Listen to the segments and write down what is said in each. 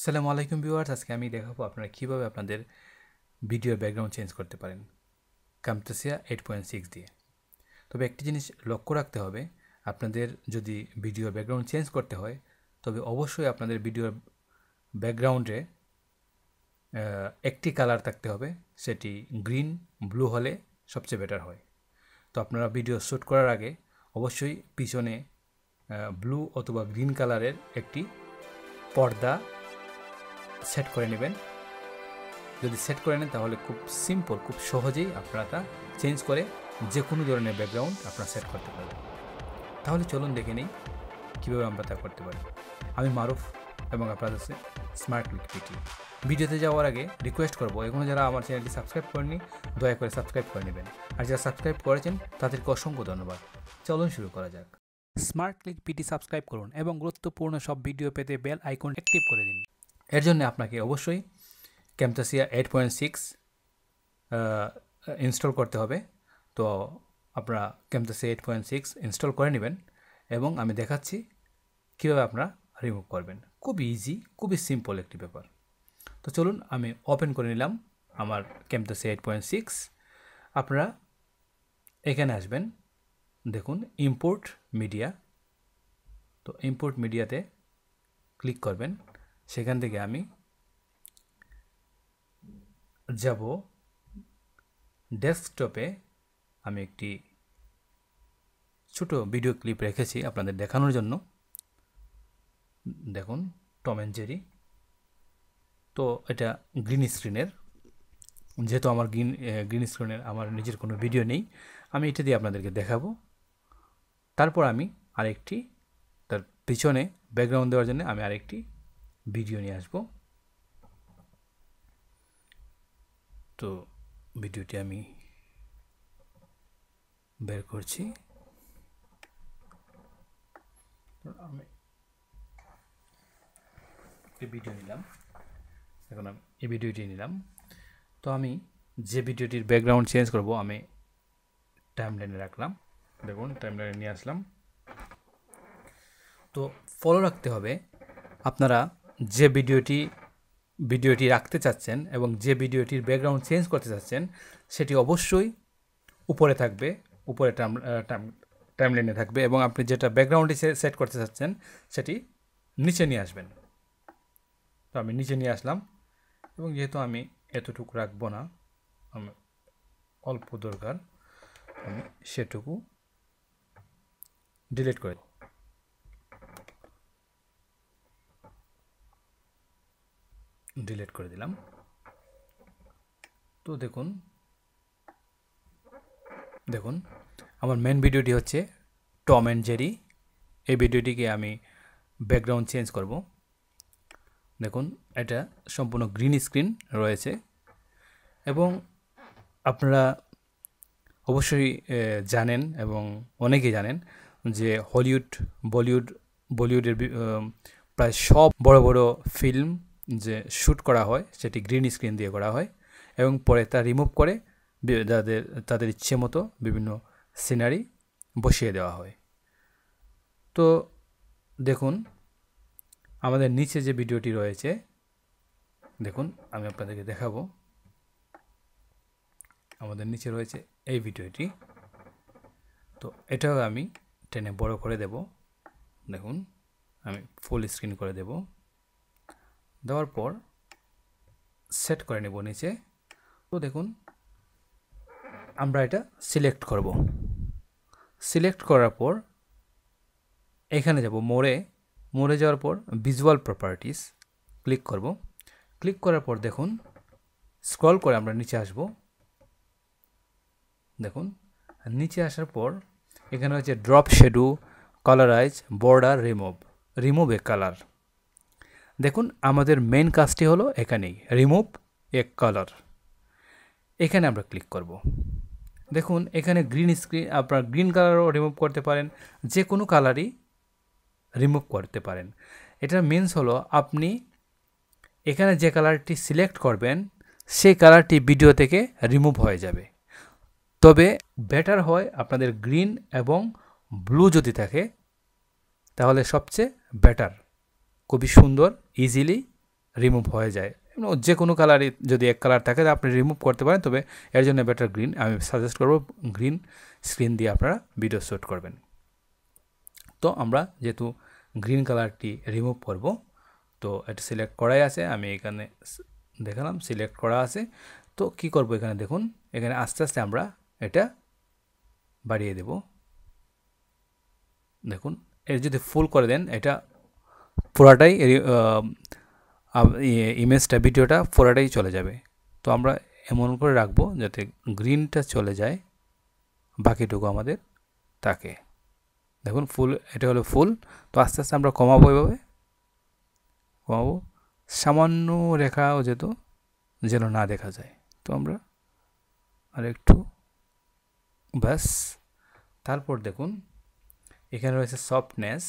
আসসালামু আলাইকুম ভিউয়ার্স, আজকে আমি দেখাবো আপনারা কীভাবে আপনাদের ভিডিওর ব্যাকগ্রাউন্ড চেঞ্জ করতে পারেন কামতাসিয়া 8.6 দিয়ে। তবে একটি জিনিস লক্ষ্য রাখতে হবে, আপনাদের যদি ভিডিওর ব্যাকগ্রাউন্ড চেঞ্জ করতে হয় তবে অবশ্যই আপনাদের ভিডিওর ব্যাকগ্রাউন্ডে একটি কালার থাকতে হবে, সেটি গ্রিন ব্লু হলে সবচেয়ে বেটার হয়। তো আপনারা ভিডিও শ্যুট করার আগে অবশ্যই পিছনে ব্লু অথবা গ্রিন কালারের একটি পর্দা সেট করে নেবেন। যদি সেট করে নেন তাহলে খুব সিম্পল, খুব সহজেই আপনারা তা চেঞ্জ করে যে কোনো ধরনের ব্যাকগ্রাউন্ড আপনারা সেট করতে পারবেন। তাহলে চলুন দেখে নিই কীভাবে আমরা তা করতে পারি। আমি মারুফ এবং আপনাদের স্মার্ট ক্লিক পিটি। ভিডিওতে যাওয়ার আগে রিকোয়েস্ট করবো, এখনও যারা আমার চ্যানেলটি সাবস্ক্রাইব করেনি দয়া করে সাবস্ক্রাইব করে নেবেন, আর যারা সাবস্ক্রাইব করেছেন তাদেরকে অসংখ্য ধন্যবাদ। চলুন শুরু করা যাক। স্মার্ট ক্লিক পিটি সাবস্ক্রাইব করুন এবং গুরুত্বপূর্ণ সব ভিডিও পেতে বেল আইকন অ্যাক্টিভ করে দিন। এর জন্য আপনাকে অবশ্যই কামতাসিয়া 8.6 ইনস্টল করতে হবে। তো আপনারা কামতাসিয়া 8.6 ইনস্টল করে নেবেন এবং আমি দেখাচ্ছি কীভাবে আপনারা রিমুভ করবেন। খুবই ইজি, খুবই সিম্পল একটি ব্যাপার। তো চলুন আমি ওপেন করে নিলাম আমার কামতাসিয়া 8.6। আপনারা এখানে আসবেন, দেখুন ইম্পোর্ট মিডিয়া। তো ইম্পোর্ট মিডিয়াতে ক্লিক করবেন। সেখান থেকে আমি যাব ডেস্কটপে। আমি একটি ছোট ভিডিও ক্লিপ রেখেছি আপনাদের দেখানোর জন্য। দেখুন টম অ্যান্ড জেরি। তো এটা গ্রিন স্ক্রিনের, যেহেতু আমার গ্রিন স্ক্রিনের আমার নিজের কোনো ভিডিও নেই, আমি এটা দিয়ে আপনাদেরকে দেখাবো। তারপর আমি আরেকটি তার পিছনে ব্যাকগ্রাউন্ড দেওয়ার জন্য আমি আরেকটি ভিডিও নিয়ে আসবো। তো ভিডিওটি আমি বের করছি। আমি এই ভিডিও নিলাম, এখন আমি এই ভিডিওটি নিলাম। তো আমি যে ভিডিওটির ব্যাকগ্রাউন্ড চেঞ্জ করব আমি টাইমলাইনে রাখলাম। দেখুন টাইমলাইনে নিয়ে আসলাম। তো ফলো রাখতে হবে, আপনারা যে ভিডিওটি রাখতে চাচ্ছেন এবং যে ভিডিওটির ব্যাকগ্রাউন্ড চেঞ্জ করতে চাচ্ছেন সেটি অবশ্যই উপরে থাকবে, উপরে টাইমলাইনে থাকবে, এবং আপনি যেটা ব্যাকগ্রাউন্ডে সেট করতে চাচ্ছেন সেটি নিচে নিয়ে আসবেন। তো আমি নিচে নিয়ে আসলাম এবং যেহেতু আমি এতটুকু রাখবো না, আমি অল্প দরকার, আমি সেটুকু ডিলিট করে দিলাম। তো দেখুন আমার মেন ভিডিওটি হচ্ছে টম অ্যান্ড জেরি। এই ভিডিওটিকে আমি ব্যাকগ্রাউন্ড চেঞ্জ করব। দেখুন এটা সম্পূর্ণ গ্রিন স্ক্রিন রয়েছে এবং আপনারা অবশ্যই জানেন এবং অনেকেই জানেন যে বলিউডের প্রায় সব বড় বড় ফিল্ম যে শ্যুট করা হয় সেটি গ্রিন স্ক্রিন দিয়ে করা হয় এবং পরে তা রিমুভ করে তাদের ইচ্ছে মতো বিভিন্ন সিনারি বসিয়ে দেওয়া হয়। তো দেখুন আমাদের নিচে যে ভিডিওটি রয়েছে, দেখুন আমি আপনাদেরকে দেখাবো। আমাদের নিচে রয়েছে এই ভিডিওটি। তো এটাও আমি টেনে বড় করে দেব। দেখুন আমি ফুল স্ক্রিন করে দেব। দেওয়ার পর সেট করে নেব নিচে। তো দেখুন আমরা এটা সিলেক্ট করব। সিলেক্ট করার পর এখানে যাব মোড়ে যাওয়ার পর ভিজুয়াল প্রপার্টিস ক্লিক করব। ক্লিক করার পর দেখুন স্ক্রল করে আমরা নিচে আসব। দেখুন নিচে আসার পর এখানে হচ্ছে drop shadow, colourise, border, remove a colour. দেখুন আমাদের মেন কাজটি হলো এখানেই, রিমুভ এ কালার। এখানে আমরা ক্লিক করব। দেখুন এখানে গ্রিন স্ক্রিন, আপনার গ্রিন কালারও রিমুভ করতে পারেন, যে কোনো কালারই রিমুভ করতে পারেন। এটার মিনস হলো আপনি এখানে যে কালারটি সিলেক্ট করবেন সেই কালারটি ভিডিও থেকে রিমুভ হয়ে যাবে। তবে বেটার হয় আপনাদের গ্রিন এবং ব্লু যদি থাকে তাহলে সবচেয়ে বেটার, খুবই সুন্দর, ইজিলি রিমুভ হয়ে যায়। যে কোনো কালারই যদি এক কালার থাকে আপনি রিমুভ করতে পারেন, তবে এর জন্য বেটার গ্রিন। আমি সাজেস্ট করব গ্রিন স্ক্রিন দিয়ে আপনারা ভিডিও শ্যুট করবেন। তো আমরা যেহেতু গ্রিন কালারটি রিমুভ করব, তো এটা সিলেক্ট করাই আছে, আমি এখানে দেখালাম সিলেক্ট করা আছে। তো কি করব, এখানে দেখুন, এখানে আস্তে আস্তে আমরা এটা বাড়িয়ে দেব। দেখুন, এর যদি ফুল করে দেন এটা পুরাটাই ইমেজটা ভিডিওটা পুরাটাই চলে যাবে। তো আমরা এমন করে রাখবো যাতে গ্রিনটা চলে যায়, বাকিটুকু আমাদের থাকে। দেখুন ফুল, এটা হলো ফুল। তো আস্তে আস্তে আমরা কমাবো, এভাবে কমাবো, সামান্য রেখাও যেন না দেখা যায়। তো আমরা আর একটু, ব্যাস। তারপর দেখুন এখানে রয়েছে সফটনেস,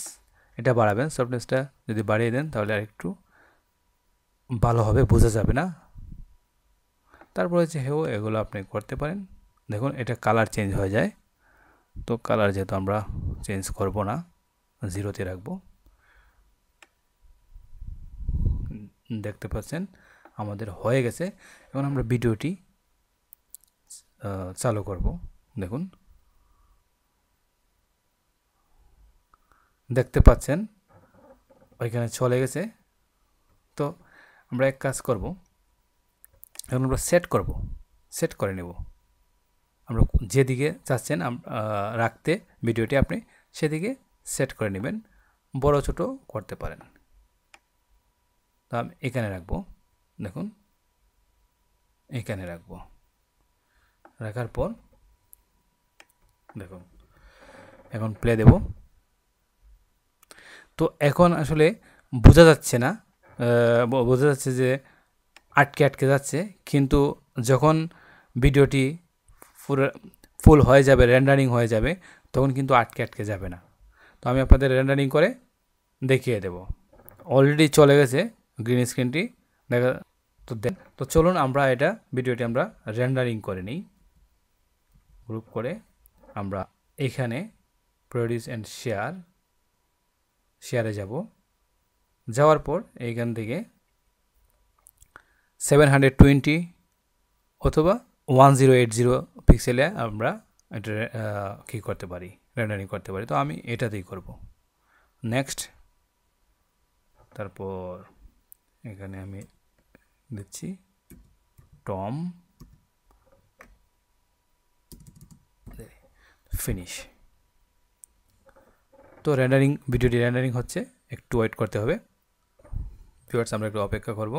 এটা বাড়াবেন। সফটনেসটা যদি বাড়িয়ে দেন তাহলে আর একটু ভালোভাবে বোঝা যাবে না। তারপর হচ্ছে হেও, এগুলো আপনি করতে পারেন। দেখুন এটা কালার চেঞ্জ হয়ে যায়। তো কালার যেহেতু আমরা চেঞ্জ করব না, 0-তে রাখবো। দেখতে পাচ্ছেন আমাদের হয়ে গেছে। এখন আমরা ভিডিওটি চালু করব। দেখুন, দেখতে পাচ্ছেন ওইখানে চলে গেছে। তো আমরা এক কাজ করব, এখন আমরা সেট করে নেব। আমরা যেদিকে চাচ্ছেন রাখতে ভিডিওটি, আপনি সেদিকে সেট করে নেবেন, বড় ছোট করতে পারেন। তো আমি এখানে রাখবো। দেখুন এখানে রাখবো, রাখার পর দেখুন এখন প্লে দেব। তো এখন আসলে বোঝা যাচ্ছে না, বোঝা যাচ্ছে যে আটকে যাচ্ছে, কিন্তু যখন ভিডিওটি ফুল হয়ে যাবে, রেন্ডারিং হয়ে যাবে, তখন কিন্তু আটকে যাবে না। তো আমি আপনাদের রেন্ডারিং করে দেখিয়ে দেব। অলরেডি চলে গেছে গ্রিন স্ক্রিনটি দেখা। তো চলুন আমরা এটা ভিডিওটি আমরা রেন্ডারিং করে নিই। গ্রুপ করে আমরা এখানে প্রডিউস অ্যান্ড শেয়ারে যাব। যাওয়ার পর এইখান থেকে 720 অথবা 1080 পিক্সেলে আমরা এটা কী করতে পারি, রেন্ডারিং করতে পারি। তো আমি এটাতেই করব। নেক্সট, তারপর এখানে আমি দিচ্ছি টম, ফিনিশ। তো ভিডিওটি রেন্ডারিং হচ্ছে, একটু ওয়েট করতে হবে। ভিউয়ার্স আমরা একটু অপেক্ষা করব।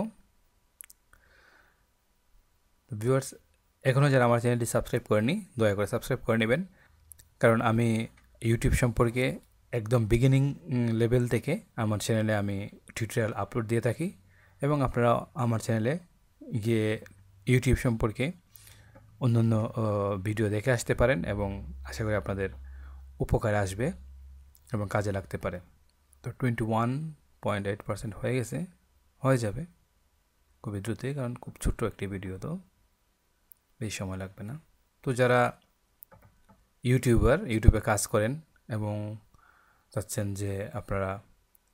ভিউয়ার্স এখনও যারা আমার চ্যানেলটি সাবস্ক্রাইব করেনি, দয়া করে সাবস্ক্রাইব করে নেবেন, কারণ আমি ইউটিউব সম্পর্কে একদম বিগিনিং লেভেল থেকে আমার চ্যানেলে আমি টিউটোরিয়াল আপলোড দিয়ে থাকি, এবং আপনারা আমার চ্যানেলে গিয়ে ইউটিউব সম্পর্কে অন্যান্য ভিডিও দেখে আসতে পারেন, এবং আশা করি আপনাদের উপকারে আসবে এবং কাজে লাগতে পারে। তো 21.8% হয়ে গেছে, হয়ে যাবে খুবই দ্রুতই, কারণ খুব ছোট্ট একটি ভিডিও, তো বেশি সময় লাগবে না। তো যারা ইউটিউবে কাজ করেন এবং চাচ্ছেন যে আপনারা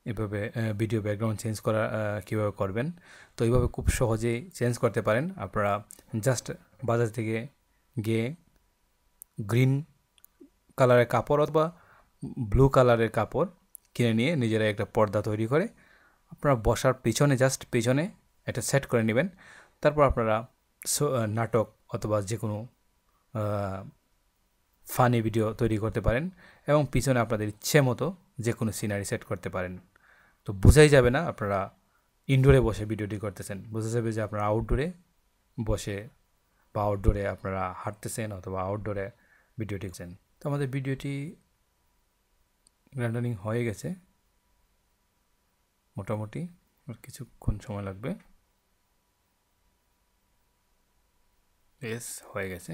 এভাবে ভিডিও ব্যাকগ্রাউন্ড চেঞ্জ করা কীভাবে করবেন, তো এইভাবে খুব সহজেই চেঞ্জ করতে পারেন। আপনারা জাস্ট বাজার থেকে গিয়ে গ্রিন কালারের কাপড় অথবা ব্লু কালারের কাপড় কিনে নিয়ে নিজেরা একটা পর্দা তৈরি করে আপনারা বসার জাস্ট পিছনে এটা সেট করে নেবেন। তারপর আপনারা নাটক অথবা যে কোনো ফানি ভিডিও তৈরি করতে পারেন, এবং পিছনে আপনাদের ইচ্ছে মতো যে কোনো সিনারি সেট করতে পারেন। তো বোঝাই যাবে না আপনারা ইনডোরে বসে ভিডিওটি করতেছেন, বোঝা যাবে যে আপনারা আউটডোরে বসে বা আউটডোরে আপনারা হাঁটতেছেন অথবা আউটডোরে ভিডিওটি করছেন। তো আমাদের ভিডিওটি রেন্ডারিং হয়ে গেছে মোটামুটি, কিছুক্ষণ সময় লাগবে। হয়ে গেছে,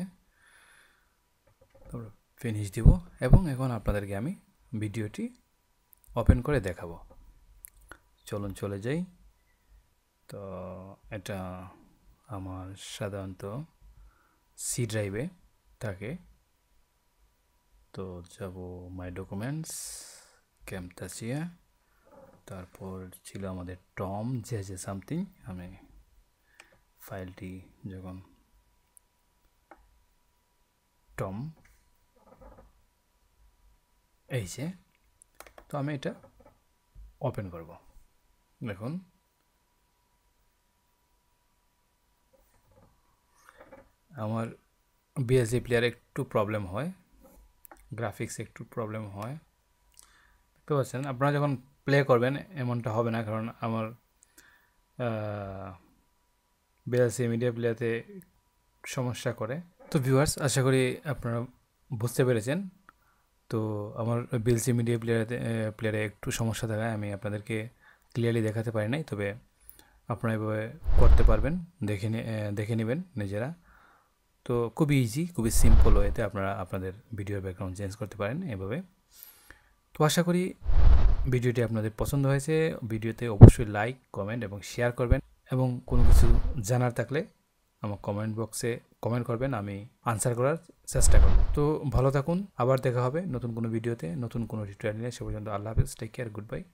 তারপর ফিনিশ দিব, এবং এখন আপনাদেরকে আমি ভিডিওটি ওপেন করে দেখাবো। চলুন চলে যাই। তো এটা আমার সাধারণত সি ড্রাইভে থাকে। তো যাব মাই ডকুমেন্টস, ক্যামতাসিয়া, তারপর ছিল আমাদের টম যে সামথিং। আমি ফাইলটি যখন টম এই যে, তো আমি এটা ওপেন করব। দেখুন আমার বিএসডি প্লেয়ারে একটু প্রবলেম হয়, গ্রাফিক্স একটু প্রবলেম হয়, বুঝতে পারছেন। আপনারা যখন প্লে করবেন এমনটা হবে না, কারণ আমার বিএসডি মিডিয়া প্লেয়ারে সমস্যা করে। তো ভিউয়ার্স, আশা করি আপনারা বুঝতে পেরেছেন। তো আমার বিএলসি মিডিয়া প্লেয়ারে একটু সমস্যা থাকায় আমি আপনাদেরকে ক্লিয়ারলি দেখাতে পারি নাই, তবে আপনারা এভাবে করতে পারবেন, দেখে নেবেন নিজেরা। তো খুবই ইজি, খুবই সিম্পল ওয়েতে আপনারা আপনাদের ভিডিওর ব্যাকগ্রাউন্ড চেঞ্জ করতে পারেন এভাবে। তো আশা করি ভিডিওটি আপনাদের পছন্দ হয়েছে। ভিডিওতে অবশ্যই লাইক, কমেন্ট এবং শেয়ার করবেন, এবং কোনো কিছু জানার থাকলে আমার কমেন্ট বক্সে কমেন্ট করবেন, আমি আনসার করার চেষ্টা করব। তো ভালো থাকুন, আবার দেখা হবে নতুন কোনো ভিডিওতে, নতুন কোনো টিউটোরিয়াল নিয়ে। সে পর্যন্ত আল্লাহ হাফেজ, টেক কেয়ার, গুড বাই।